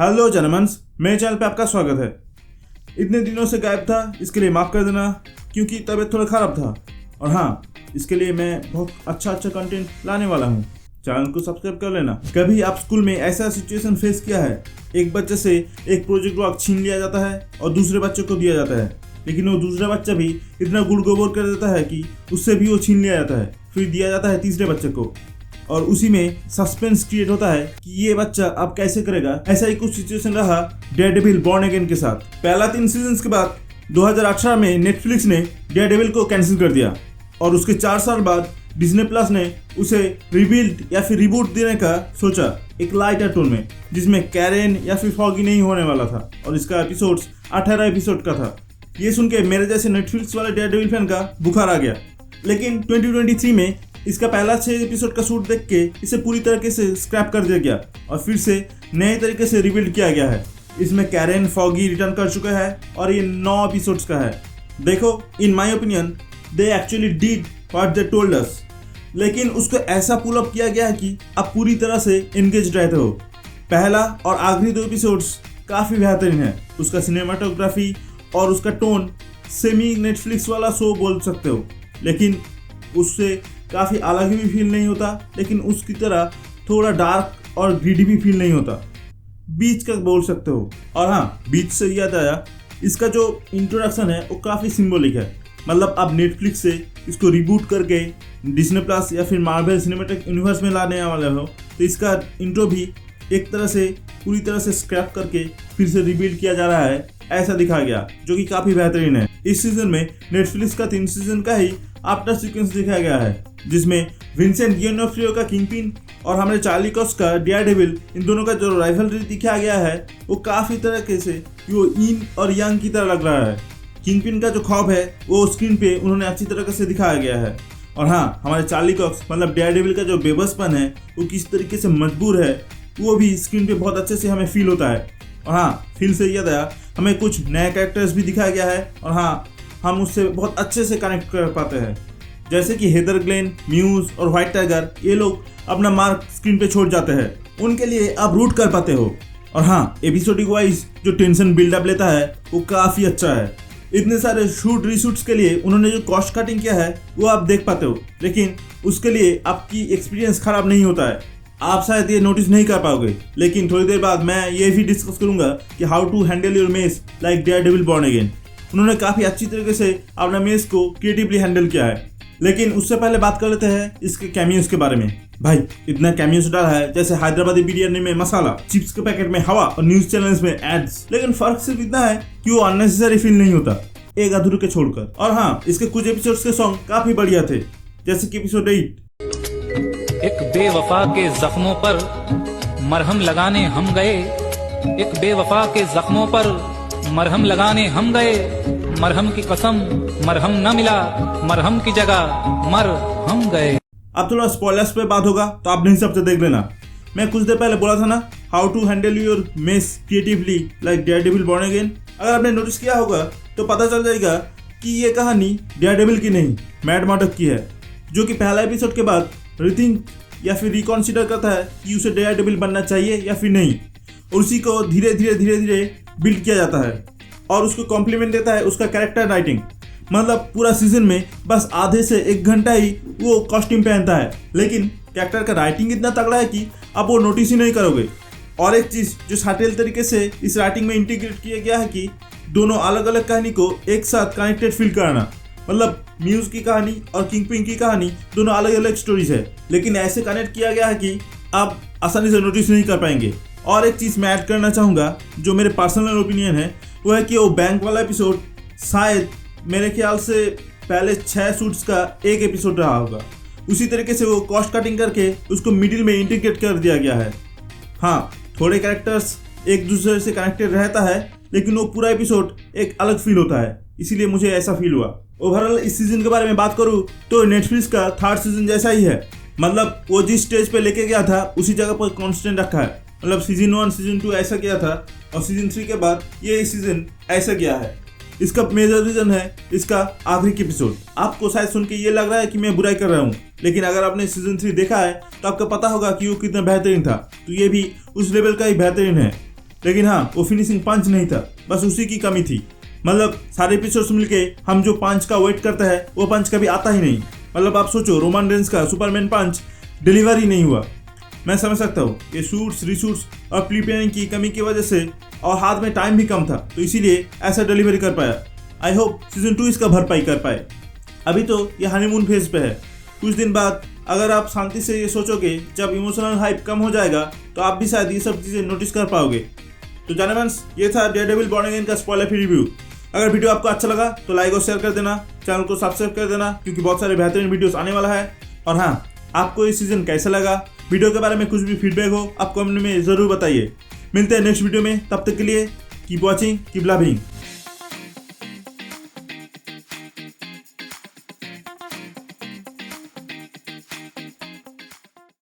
Hello जनमन्स, मेरे channel पे आपका स्वागत है। इतने दिनों से गायब था, इसके लिए माफ़ कर देना क्योंकि तबीयत थोड़ा ख़राब था। और हाँ, इसके लिए मैं बहुत अच्छा कंटेंट लाने वाला हूँ। चैनल को सब्सक्राइब कर लेना। कभी आप स्कूल में ऐसा सिचुएशन फेस किया है, एक बच्चे से एक प्रोजेक्ट वर्क छीन लिया जाता है और दूसरे बच्चे को दिया जाता है, लेकिन वो दूसरा बच्चा भी इतना गुड़ गोबर कर देता है कि उससे भी वो छीन लिया जाता है, फिर दिया जाता है तीसरे बच्चे को, और उसी में सस्पेंस क्रिएट होता है कि ये बच्चा अब कैसे करेगा। ऐसा ही कुछ सिचुएशन रहा डेयरडेविल बॉर्न अगेन के साथ। पहला 3 सीजन्स के बाद 2018 में नेटफ्लिक्स ने डेयरडेविल को कैंसिल कर दिया और उसके 4 साल बाद डिज्नी प्लस ने उसे रिबिल्ड या फिर रिबूट देने का सोचा, एक लाइटर टोन में, जिसमें कैरेन या फिर फॉगी नहीं होने वाला था और इसका एपिसोड्स 18 एपिसोड का था। ये सुन के मेरे जैसे नेटफ्लिक्स वाले डेयरडेविल फैन का बुखार आ गया। लेकिन 2023 में इसका पहला 6 एपिसोड का शूट देख के इसे पूरी तरीके से स्क्रैप कर दिया गया और फिर से नए तरीके से रिबिल्ड किया गया है। इसमें कैरेन फॉगी रिटर्न कर चुका है और ये 9 एपिसोड्स का है। देखो, in my opinion they actually did what they told us, लेकिन उसको ऐसा पुल अप किया गया है कि आप पूरी तरह से एंगेज रहते हो। पहला और आखिरी 2 एपिसोड्स काफ़ी बेहतरीन है। उसका सिनेमाटोग्राफी और उसका टोन सेमी नेटफ्लिक्स वाला शो बोल सकते हो, लेकिन उससे काफ़ी अलग भी फील नहीं होता, लेकिन उसकी तरह थोड़ा डार्क और ग्रीडी भी फील नहीं होता, बीच का बोल सकते हो। और हाँ, बीच से याद आया, इसका जो इंट्रोडक्शन है वो काफ़ी सिंबॉलिक है। मतलब आप नेटफ्लिक्स से इसको रिबूट करके डिज्नी प्लस या फिर मार्वल सिनेमैटिक यूनिवर्स में लाने वाले हो, तो इसका इंट्रो भी एक तरह से पूरी तरह से स्क्रैप करके फिर से रिबिल्ड किया जा रहा है, ऐसा दिखाया गया, जो कि काफ़ी बेहतरीन है। इस सीजन में नेटफ्लिक्स का 3 सीजन का ही आफ्टर सीक्वेंस दिखाया गया है, जिसमें विंसेंट डियोनोफ्रियो का किंगपिन और हमारे चार्ली कॉक्स का डेयरडेविल, इन दोनों का जो राइवलरी दिखाया गया है वो काफ़ी तरीके से वो यिन और यांग की तरह लग रहा है। किंगपिन का जो खौफ है वो स्क्रीन पे उन्होंने अच्छी तरीके से दिखाया गया है। और हाँ, हमारे चार्ली कॉक्स मतलब डेयरडेविल का जो बेबसपन है वो किस तरीके से मजबूर है, वो भी स्क्रीन पे बहुत अच्छे से हमें फील होता है। और हाँ, फील से याद आया, हमें कुछ नए कैरेक्टर्स भी दिखाया गया है और हाँ, हम उससे बहुत अच्छे से कनेक्ट कर पाते हैं, जैसे कि हेदर ग्लेन, म्यूज और व्हाइट टाइगर। ये लोग अपना मार्क स्क्रीन पे छोड़ जाते हैं, उनके लिए आप रूट कर पाते हो। और हाँ, एपिसोडिक वाइज जो टेंशन बिल्डअप लेता है वो काफ़ी अच्छा है। इतने सारे शूट रीशूट्स के लिए उन्होंने जो कॉस्ट कटिंग किया है वो आप देख पाते हो, लेकिन उसके लिए आपकी एक्सपीरियंस खराब नहीं होता है। आप शायद ये नोटिस नहीं कर पाओगे, लेकिन थोड़ी देर बाद मैं ये भी डिस्कस करूंगा कि how to handle your mess like Daredevil Born Again. उन्होंने काफ़ी अच्छी तरीके से अपना मेस को क्रिएटिवली हैंडल किया है। लेकिन उससे पहले बात कर लेते हैं इसके कैमियोस के बारे में। भाई, इतना कैमियोस डाला है जैसे हैदराबादी बिरयानी में मसाला, चिप्स के पैकेट में हवा और न्यूज चैनल्स में एड्स। लेकिन फर्क सिर्फ इतना है कि वो अननेसेसरी फील नहीं होता, एक अधूरे के छोड़कर। और हाँ, इसके कुछ एपिसोड्स के सॉन्ग काफी बढ़िया थे, जैसे कि एपिसोड 8। एक बेवफा के जख्मों पर मरहम लगाने हम गए, एक बेवफा के जख्मों पर मरहम लगाने हम गए, मरहम की कसम मरहम न मिला, मरहम की जगह मर हम गए। अब थोड़ा स्पॉयलर्स पे बात होगा तो आप नहीं सबसे देख लेना। मैं कुछ देर पहले बोला था ना, how to handle your mess creatively like Daredevil Born Again. अगर आपने नोटिस किया होगा तो पता चल जाएगा कि ये कहानी डेयरडेविल की नहीं, मैड मर्डॉक की है, जो कि पहला एपिसोड के बाद रिथिंक या फिर रिकॉन्सिडर करता है कि उसे डेयरडेविल बनना चाहिए या फिर नहीं, और उसी को धीरे धीरे बिल्ड किया जाता है और उसको कॉम्प्लीमेंट देता है उसका कैरेक्टर राइटिंग। मतलब पूरा सीजन में बस आधे से 1 घंटा ही वो कॉस्ट्यूम पहनता है, लेकिन कैरेक्टर का राइटिंग इतना तगड़ा है कि आप वो नोटिस ही नहीं करोगे। और एक चीज़ जो सटल तरीके से इस राइटिंग में इंटीग्रेट किया गया है कि दोनों अलग अलग कहानी को एक साथ कनेक्टेड फील करना। मतलब म्यूज की कहानी और किंगपिन की कहानी दोनों अलग अलग स्टोरीज है, लेकिन ऐसे कनेक्ट किया गया है कि आप आसानी से नोटिस नहीं कर पाएंगे। और एक चीज़ मैं ऐड करना चाहूँगा जो मेरे पर्सनल ओपिनियन है, वो है कि वो बैंक वाला एपिसोड शायद मेरे ख्याल से पहले 6 शूट्स का एक एपिसोड रहा होगा। उसी तरीके से वो कॉस्ट कटिंग करके उसको मिडिल में इंटीग्रेट कर दिया गया है। हाँ, थोड़े कैरेक्टर्स एक दूसरे से कनेक्टेड रहता है, लेकिन वो पूरा एपिसोड एक अलग फील होता है, इसीलिए मुझे ऐसा फील हुआ। ओवरऑल इस सीजन के बारे में बात करूँ तो नेटफ्लिक्स का 3rd सीजन जैसा ही है। मतलब वो जिस स्टेज पे लेके गया था उसी जगह पर कॉन्स्टेंट रखा है। मतलब सीजन 1 सीजन 2 ऐसा किया था और सीजन 3 के बाद ये सीजन ऐसा गया है। इसका मेजर रीजन है इसका आखिरी एपिसोड। आपको शायद सुन के ये लग रहा है कि मैं बुराई कर रहा हूँ, लेकिन अगर आपने सीजन 3 देखा है तो आपको पता होगा कि वो कितना बेहतरीन था। तो ये भी उस लेवल का ही बेहतरीन है। लेकिन हाँ, वो फिनिशिंग पंच नहीं था, बस उसी की कमी थी। मतलब सारे एपिसोड्स मिलके हम जो पंच का वेट करते हैं वो पंच कभी आता ही नहीं। मतलब आप सोचो, रोमन रेंस का सुपरमैन पंच डिलीवर ही नहीं हुआ। मैं समझ सकता हूँ कि शूट्स, रीशूट्स और प्रीप्लानिंग की कमी की वजह से और हाथ में टाइम भी कम था, तो इसीलिए ऐसा डिलीवरी कर पाया। आई होप सीजन 2 इसका भरपाई कर पाए। अभी तो ये हनीमून फेज पे है। कुछ दिन बाद अगर आप शांति से ये सोचोगे, जब इमोशनल हाइप कम हो जाएगा तो आप भी शायद ये सब चीज़ें नोटिस कर पाओगे। तो जानेमन्स, ये था डेयरडेविल बॉर्न अगेन का स्पॉइलर फ्री रिव्यू। अगर वीडियो आपको अच्छा लगा तो लाइक और शेयर कर देना, चैनल को सब्सक्राइब कर देना, क्योंकि बहुत सारे बेहतरीन वीडियोस आने वाला है। और हाँ, आपको ये सीजन कैसा लगा, वीडियो के बारे में कुछ भी फीडबैक हो आप कमेंट में ज़रूर बताइए। मिलते हैं नेक्स्ट वीडियो में, तब तक के लिए कीप वॉचिंग, कीप लविंग।